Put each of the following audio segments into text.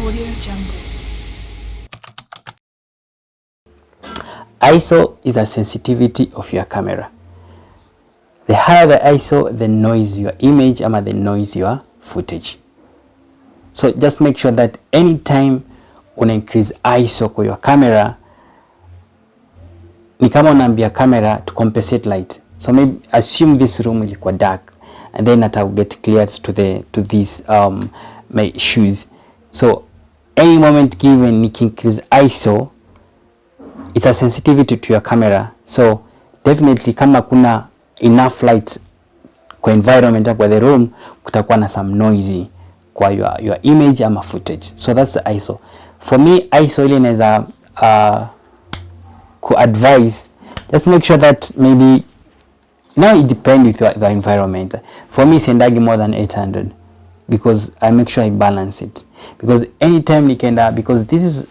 Audio Jungle. ISO is a sensitivity of your camera. The higher the ISO, the noise your image ama the noise your footage. So just make sure that anytime una increase ISO kwa your camera, ni kama unaambia camera to compensate light. So maybe assume this room ilikuwa dark and then it will get cleared to these my shoes. So any moment given ni increase ISO, it's a sensitivity to your camera. So definitely kama kuna enough light kwa environment kwa the room, kutakuwa na some noisy kwa your image ama footage. So that's the ISO. For me, ISO ile inaweza advise, just make sure that maybe, now it depends with the environment. For me, sendagi more than 800 because I make sure I balance it. Because anytime nikienda, because this is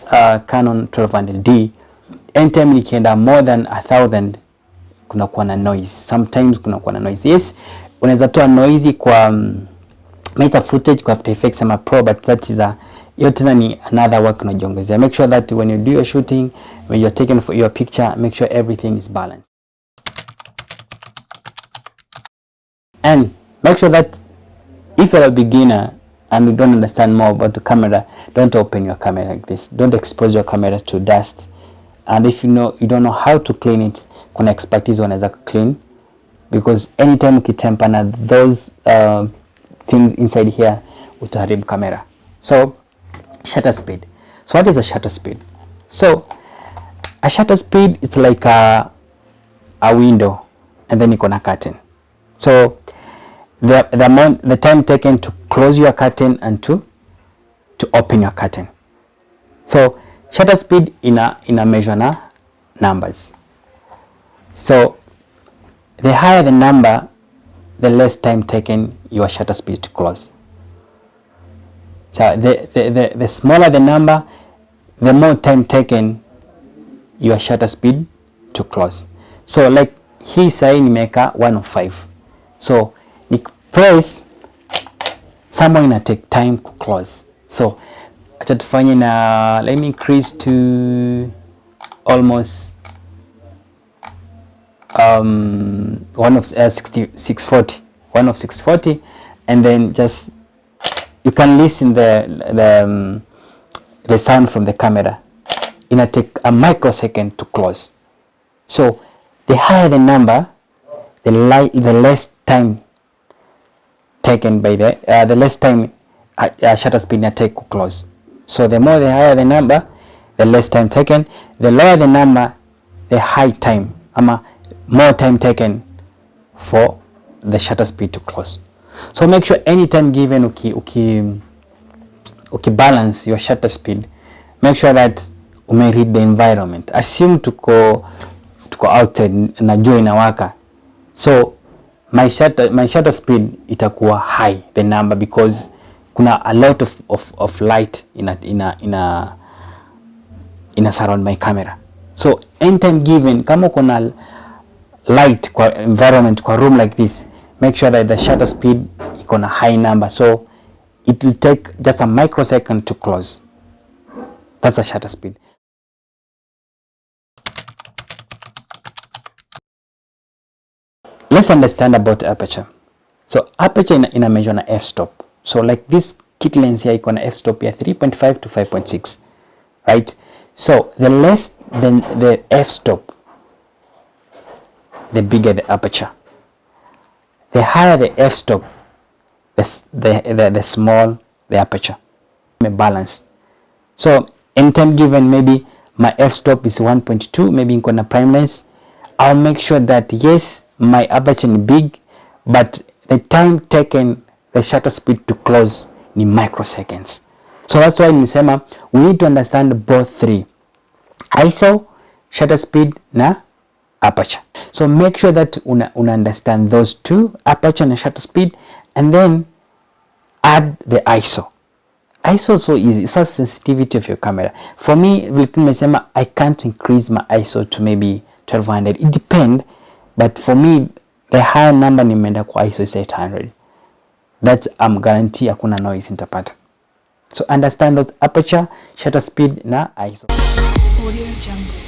Canon 1200D, anytime nikienda more than 1000 kuna kuwa na noise. Sometimes kuna kuwa na noise. Yes, unaweza toa noise kwa make a footage kwa After Effects ama Pro, but that is yote ni another work unajiongezea. Make sure that when you do your shooting, when you're taking for your picture, make sure everything is balanced. And make sure that if you're a beginner and you don't understand more about the camera, don't open your camera like this. Don't expose your camera to dust. And if you don't know how to clean it, kuna expertise wanaweza clean, because anytime ukitempa na those things inside here utaharibu camera. So shutter speed. So what is a shutter speed? So a shutter speed is like a window and then iko na curtain. So the time taken to close your curtain and to open your curtain. So shutter speed ina measure na numbers. So the higher the number, the less time taken your shutter speed to close. So the smaller the number, the more time taken your shutter speed to close. So like hii sahi nimeka 105. So ni press somewhere ina take time to close. So acha tufanye na, let me increase to almost 640, and then just you can listen the sound from the camera. Ina take a microsecond to close. So the higher the number, the less time taken by the less time shutter speed ina take to close. So the higher the number, the less time taken. The lower the number, the high time ama more time taken for the shutter speed to close. So make sure anytime given uki balance your shutter speed, make sure that read the environment. Assume tuko outside na jua inawaka, so my shutter speed itakuwa high the number, because kuna a lot of light ina surround my camera. So anytime given, kama kuna light kwa environment kwa room like this, make sure that the shutter speed iko na high number, so it will take just a microsecond to close. That's a shutter speed. Let's understand about aperture. So aperture ina measure na f-stop. So like this kit lens here iko na f-stop ya 3.5 to 5.6, right? So the less than the f-stop, the bigger the aperture. The higher the f-stop, the small the aperture. Balance. So anytime given, maybe my f-stop is 1.2, maybe niko na prime lens, I'll make sure that yes, my aperture is big, but the time taken the shutter speed to close ni microseconds. So that's why nimesema we need to understand both three: ISO, shutter speed na aperture. So make sure that una understand those two, aperture and shutter speed, and then add the ISO. ISO is so easy. It's a sensitivity of your camera. For me, nimesema I can't increase my ISO to maybe 1200. It depends, but for me the higher number nimeenda kwa ISO is 800. That's guarantee hakuna noise nitapata. So understand those aperture, shutter speed na ISO. Audio Jungle.